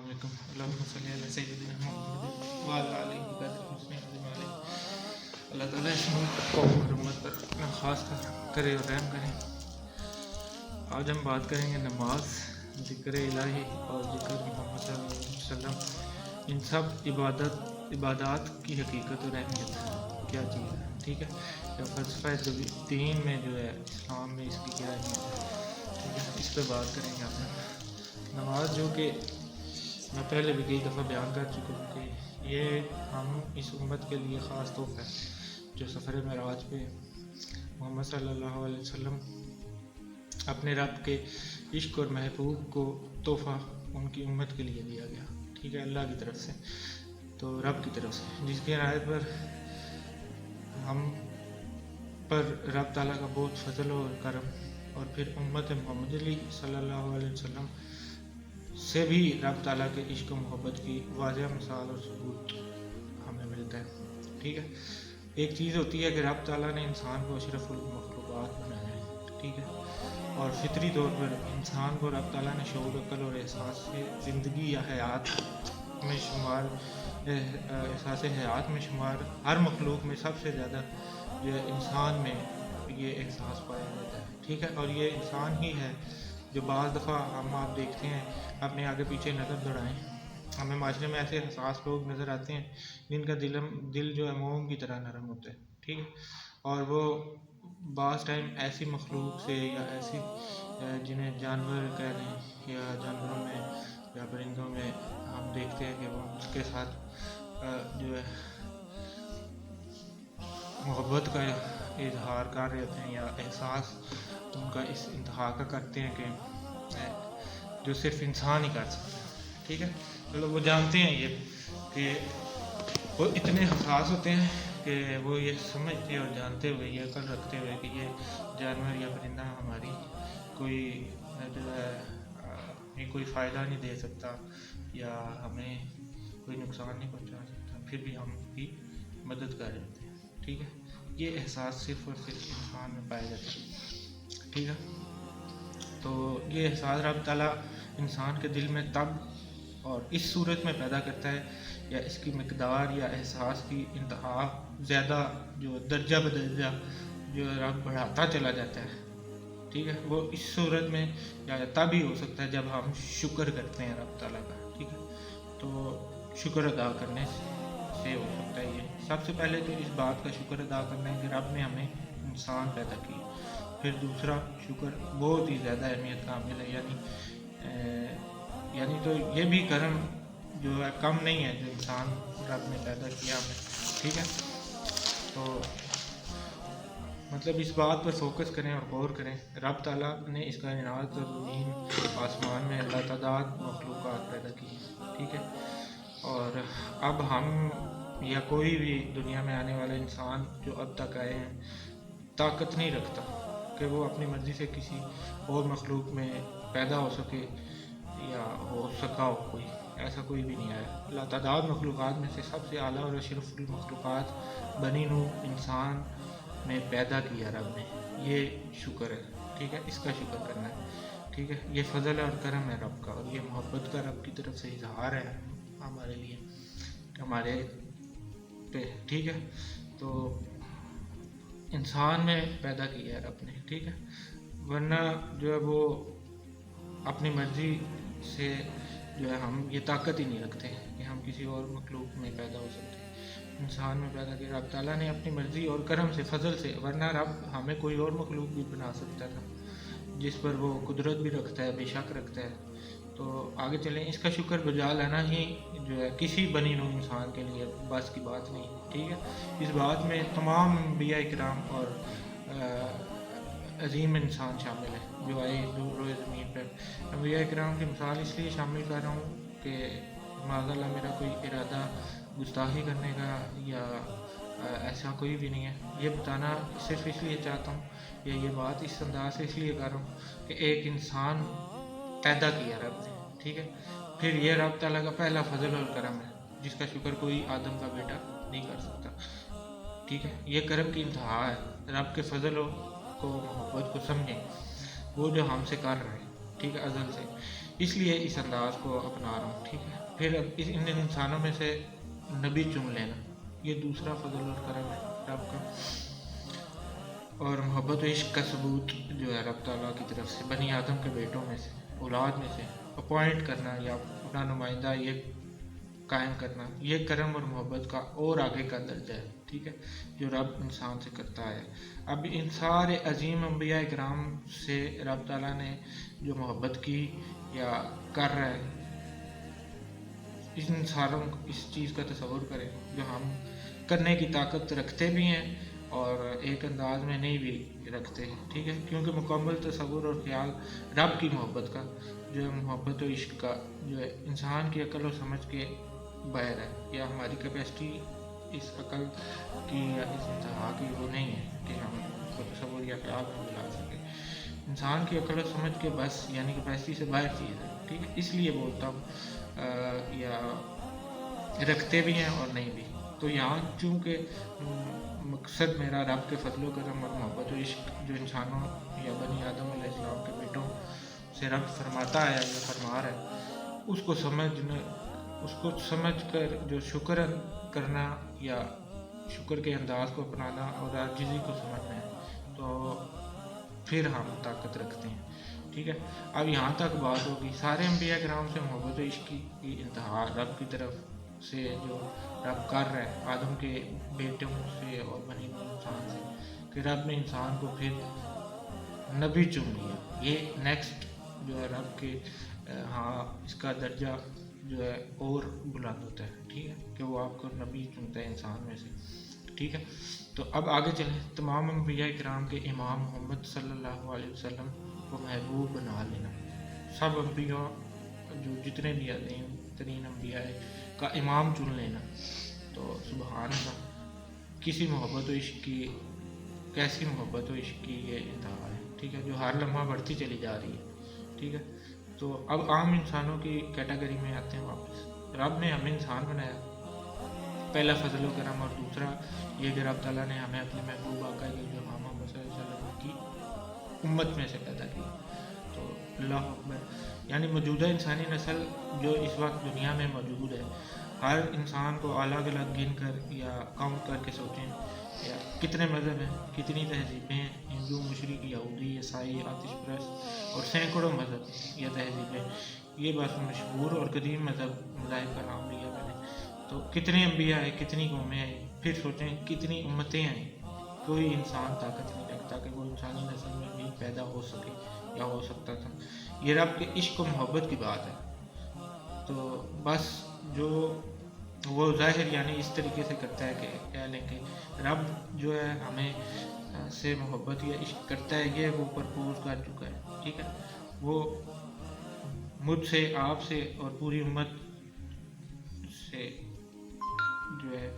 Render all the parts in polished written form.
علیکم اللہم صلی علی سیدنا محمد وعلی آلہ وصحبہ اجمعین۔ اللہ تعالیٰ اس قوم اور امت پر اپنا خاص کرے اور رحم کرے۔ آج ہم بات کریں گے نماز، ذکر الہی اور ذکر محمد صلی اللہ علیہ وسلم، ان سب عبادات کی حقیقت اور اہمیت کیا چیز ہے، ٹھیک ہے، یا فلسفہ دین میں جو ہے اسلام میں اس کی کیا اہمیت ہے، ٹھیک ہے، اس پہ بات کریں گے آپ۔ نماز جو کہ میں پہلے بھی کئی دفعہ بیان کر چکا ہوں کہ یہ ہم اس امت کے لیے خاص تحفہ ہے جو سفر معراج پہ محمد صلی اللہ علیہ وسلم اپنے رب کے عشق اور محبوب کو تحفہ ان کی امت کے لیے دیا گیا، ٹھیک ہے، اللہ کی طرف سے، تو رب کی طرف سے، جس کی عنایت پر ہم پر رب تعالیٰ کا بہت فضل اور کرم، اور پھر امت محمد علی صلی اللہ علیہ وسلم سے بھی رب تعالیٰ کے عشق و محبت کی واضح مثال اور ثبوت ہمیں ملتا ہے، ٹھیک ہے۔ ایک چیز ہوتی ہے کہ رب تعالیٰ نے انسان کو اشرف المخلوقات بنایا ہے، ٹھیک ہے، اور فطری طور پر انسان کو رب تعالیٰ نے شعور، عقل اور احساس سے زندگی یا حیات میں شمار احساس حیات میں شمار ہر مخلوق میں سب سے زیادہ یہ انسان میں یہ احساس پایا جاتا ہے، ٹھیک ہے، اور یہ انسان ہی ہے جو بعض دفعہ آپ دیکھتے ہیں اپنے آگے پیچھے نظر دوڑائیں، ہمیں معاشرے میں ایسے حساس لوگ نظر آتے ہیں جن کا دل جو ہے موم کی طرح نرم ہوتا ہے، ٹھیک ہے، اور وہ بعض ٹائم ایسی مخلوق سے یا ایسی جنہیں جانور کہہ لیں یا جانوروں میں یا پرندوں میں ہم دیکھتے ہیں کہ وہ اس کے ساتھ جو ہے محبت کا اظہار کر رہے ہوتے ہیں یا احساس ان کا اس انتہا کا کرتے ہیں کہ جو صرف انسان ہی کر سکتا ہے، ٹھیک ہے، چلو وہ جانتے ہیں یہ کہ وہ اتنے حساس ہوتے ہیں کہ وہ یہ سمجھتے اور جانتے ہوئے یہ عقل رکھتے ہوئے کہ یہ جانور یا پرندہ ہماری کوئی جو ہے کوئی فائدہ نہیں دے سکتا یا ہمیں کوئی نقصان نہیں پہنچا سکتا، پھر بھی ہم کی مدد کر رہے ہوتے ہیں، ٹھیک ہے، یہ احساس صرف اور صرف انسان میں پایا جاتا ہے، ٹھیک ہے۔ تو یہ احساس رب تعالیٰ انسان کے دل میں تب اور اس صورت میں پیدا کرتا ہے یا اس کی مقدار یا احساس کی انتہا زیادہ جو درجہ بدرجہ جو رب بڑھاتا چلا جاتا ہے، ٹھیک ہے، وہ اس صورت میں یا تب ہی ہو سکتا ہے جب ہم شکر کرتے ہیں رب تعالیٰ کا، ٹھیک ہے، تو شکر ادا کرنے سے ہو سکتا ہے یہ۔ سب سے پہلے تو اس بات کا شکر ادا کرنا ہے کہ رب نے ہمیں انسان پیدا کیا، پھر دوسرا شکر بہت ہی زیادہ اہمیت کا حامل ہے، یعنی تو یہ بھی کرم جو ہے کم نہیں ہے جو انسان رب نے پیدا کیا ہمیں، ٹھیک ہے، تو مطلب اس بات پر فوکس کریں اور غور کریں، رب تعالیٰ نے اس کائنات اور زمین آسمان میں لاتعداد مخلوقات پیدا کی، ٹھیک ہے، اور اب ہم یا کوئی بھی دنیا میں آنے والا انسان جو اب تک آئے ہیں طاقت نہیں رکھتا کہ وہ اپنی مرضی سے کسی اور مخلوق میں پیدا ہو سکے یا ہو سکا ہو، کوئی ایسا کوئی بھی نہیں آیا۔ لاتعداد مخلوقات میں سے سب سے اعلیٰ اور اشرف المخلوقات بنی نوع انسان میں پیدا کیا رب نے، یہ شکر ہے، ٹھیک ہے، اس کا شکر کرنا ہے، ٹھیک ہے، یہ فضل اور کرم ہے رب کا، اور یہ محبت کا رب کی طرف سے اظہار ہے ہمارے لیے ہمارے پہ، ٹھیک ہے، تو انسان میں پیدا کیا ہے رب نے، ٹھیک ہے، ورنہ جو ہے وہ اپنی مرضی سے جو ہے ہم یہ طاقت ہی نہیں رکھتے کہ ہم کسی اور مخلوق میں پیدا ہو سکتے ہیں، انسان میں پیدا کیا رب تعالیٰ نے اپنی مرضی اور کرم سے، فضل سے، ورنہ رب ہمیں کوئی اور مخلوق بھی بنا سکتا تھا جس پر وہ قدرت بھی رکھتا ہے، بے شک رکھتا ہے، تو آگے چلیں، اس کا شکر بجا لانا ہی جو ہے کسی بنی نوع انسان کے لیے بس کی بات نہیں، ٹھیک ہے، اس بات میں تمام انبیاء کرام اور عظیم انسان شامل ہیں جو آئے روئے زمین پر۔ انبیاء کرام کی مثال اس لیے شامل کر رہا ہوں کہ معاذ اللہ میرا کوئی ارادہ گستاخی کرنے کا یا ایسا کوئی بھی نہیں ہے، یہ بتانا صرف اس لیے چاہتا ہوں یا یہ بات اس انداز سے اس لیے کر رہا ہوں کہ ایک انسان پیدا کیا رب نے، ٹھیک ہے، پھر یہ رب تعالیٰ کا پہلا فضل اور کرم ہے جس کا شکر کوئی آدم کا بیٹا نہیں کر سکتا، ٹھیک ہے، یہ کرم کی انتہا ہے، رب کے فضل کو محبت کو سمجھیں وہ جو ہم سے کر رہے ہیں، ٹھیک ہے، ازل سے، اس لیے اس انداز کو اپنا رہا ہوں، ٹھیک ہے۔ پھر ان انسانوں میں سے نبی چن لینا، یہ دوسرا فضل اور کرم ہے رب کا۔ اور محبت و عشق کا ثبوت جو ہے رب تعالیٰ کی طرف سے بنی آدم کے بیٹوں میں سے، اولاد میں سے اپوائنٹ کرنا یا اپنا نمائندہ یہ قائم کرنا، یہ کرم اور محبت کا اور آگے کا درجہ ہے، ٹھیک ہے، جو رب انسان سے کرتا ہے۔ اب ان سارے عظیم انبیاء کرام سے رب تعالیٰ نے جو محبت کی یا کر رہا ہے، ان ساروں اس چیز کا تصور کریں جو ہم کرنے کی طاقت رکھتے بھی ہیں اور ایک انداز میں نہیں بھی رکھتے، ٹھیک ہے، کیونکہ مکمل تصور اور خیال رب کی محبت کا جو ہے، محبت و عشق کا جو ہے، انسان کی عقل و سمجھ کے باہر ہے، یا ہماری کیپیسٹی اس عقل کی یا اس انتہا کی وہ نہیں ہے کہ ہم اس کو تصور یا خیال میں ملا سکیں۔ انسان کی عقل و سمجھ کے بس یعنی کیپیسٹی سے باہر چیز ہے، ٹھیک ہے، اس لیے بولتا ہوں یا رکھتے بھی ہیں اور نہیں بھی۔ تو یہاں چونکہ مقصد میرا رب کے فضل و کرم اور محبت و عشق جو انسانوں یا بنی آدم علیہ السلام کے بیٹوں سے رب فرماتا ہے یا فرما رہا ہے، اس کو سمجھ کر جو شکر کرنا یا شکر کے انداز کو اپنانا اور عاجزی کو سمجھنا ہے، تو پھر ہم طاقت رکھتے ہیں، ٹھیک ہے۔ اب یہاں تک بات ہوگی سارے انبیاء کرام سے محبت و عشق کی انتہا رب کی طرف سے جو رب کر رہا ہے آدم کے بیٹوں سے اور بنی انسان سے، کہ رب نے انسان کو پھر نبی چن لیا۔ یہ نیکسٹ جو ہے رب کے ہاں اس کا درجہ جو ہے اور بلند ہوتا ہے، ٹھیک ہے، کہ وہ آپ کو نبی چنتا ہے انسان میں سے، ٹھیک ہے۔ تو اب آگے چلیں، تمام انبیاء کرام کے امام محمد صلی اللہ علیہ وسلم کو محبوب بنا لینا، سب انبیاء جو جتنے بھی عظیم ترین انبیاء کا امام چن لینا، تو سبحان اللہ، کسی محبت و عشق کی، کیسی محبت و عشق کی یہ انتہا ہے، ٹھیک ہے، جو ہر لمحہ بڑھتی چلی جا رہی ہے، ٹھیک ہے۔ تو اب عام انسانوں کی کیٹیگری میں آتے ہیں واپس۔ رب نے ہمیں انسان بنایا، پہلا فضل و کرم، اور دوسرا یہ کہ رب تعالیٰ نے ہمیں اپنے محبوب آقا جو محمد صلی اللہ علیہ وسلم کی امت میں سے پیدا کیا۔ تو اللہ اکبر، یعنی موجودہ انسانی نسل جو اس وقت دنیا میں موجود ہے، ہر انسان کو الگ الگ گن کر یا کاؤنٹ کر کے سوچیں یا کتنے مذہب ہیں، کتنی تہذیبیں ہیں، ہندو، مشرق، یہودی، عیسائی، آتش پرست، اور سینکڑوں مذہب یا تہذیبیں، یہ بس مشہور اور قدیم مذاہب کا نام لیا میں نے۔ تو کتنے انبیاء ہیں، کتنی قومیں ہیں، پھر سوچیں کتنی امتیں ہیں، کوئی انسان طاقت نہیں رکھتا کہ وہ انسانی نسل میں بھی پیدا ہو سکے یا ہو سکتا تھا۔ یہ رب کے عشق و محبت کی بات ہے۔ تو بس جو وہ ظاہر یعنی اس طریقے سے کرتا ہے کہ کہہ لیں کہ رب جو ہے ہمیں سے محبت یا عشق کرتا ہے، یہ وہ پرپوز کر چکا ہے، ٹھیک ہے، وہ مجھ سے، آپ سے اور پوری امت سے جو ہے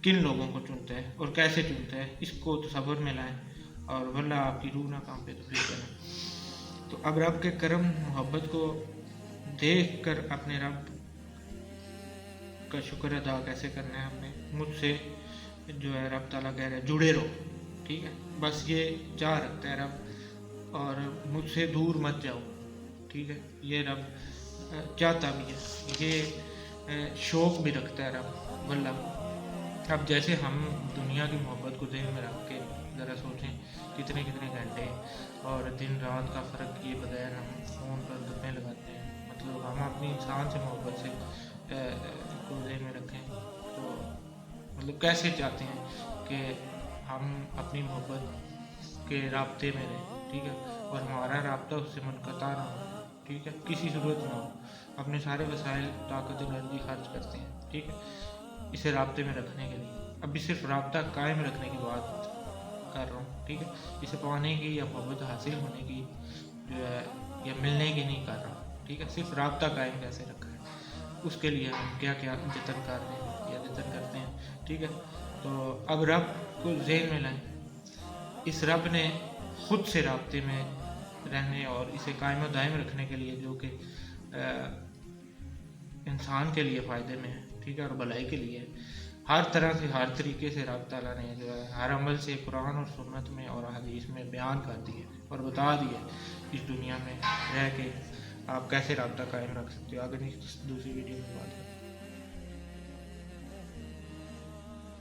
کن لوگوں کو چنتا ہے اور کیسے چنتا ہے، اس کو تصور میں لائیں، اور ورنہ آپ کی روح نہ کانپے تو پھر کریں۔ تو اب رب کے کرم محبت کو دیکھ کر اپنے رب کا شکر ادا کیسے کرنا ہے، ہم نے مجھ سے جو ہے رب تعالیٰ کہہ رہے ہیں جڑے رہو، ٹھیک ہے، بس یہ چاہ رکھتا ہے رب، اور مجھ سے دور مت جاؤ، ٹھیک ہے، یہ رب چاہتا بھی ہے، یہ شوق بھی رکھتا ہے رب، واللہ۔ اب جیسے ہم دنیا کی محبت کو ذہن میں رکھ کے ذرا سوچیں کتنے کتنے گھنٹے اور دن رات کا فرق کیے بغیر ہم فون پر گپیں لگاتے ہیں، مطلب ہم اپنی انسان سے محبت سے کو ذہن میں رکھیں تو مطلب کیسے چاہتے ہیں کہ ہم اپنی محبت کے رابطے میں رہیں، ٹھیک ہے، اور ہمارا رابطہ اس سے منقطع نہ ہو، ٹھیک ہے، کسی صورت نہ ہو، اپنے سارے وسائل، طاقت، انرجی خرچ کرتے ہیں، ٹھیک ہے، اسے رابطے میں رکھنے کے لیے۔ ابھی صرف رابطہ قائم رکھنے کی بات کر رہا ہوں، ٹھیک ہے، اسے پانے کی یا محبت حاصل ہونے کی جو ہے یا ملنے کی نہیں کر رہا، ٹھیک ہے، صرف رابطہ قائم کیسے رکھا ہے، اس کے لیے ہم کیا کیا جتن کر رہے ہیں یا جتن کرتے ہیں، ٹھیک ہے۔ تو اب رب کو ذہن میں لائیں، اس رب نے خود سے رابطے میں رہنے اور اسے قائم و دائم رکھنے کے لیے، جو کہ انسان کے لیے فائدے میں ہے، ٹھیک ہے، اور بھلائی کے لیے ہر طرح سے، ہر طریقے سے رب تعالیٰ نے جو ہے ہر عمل سے قرآن اور سنت میں اور حدیث میں بیان کر دی ہے اور بتا دیا اس دنیا میں رہ کے آپ کیسے رابطہ قائم رکھ سکتے ہو. آگے دوسری ویڈیو میں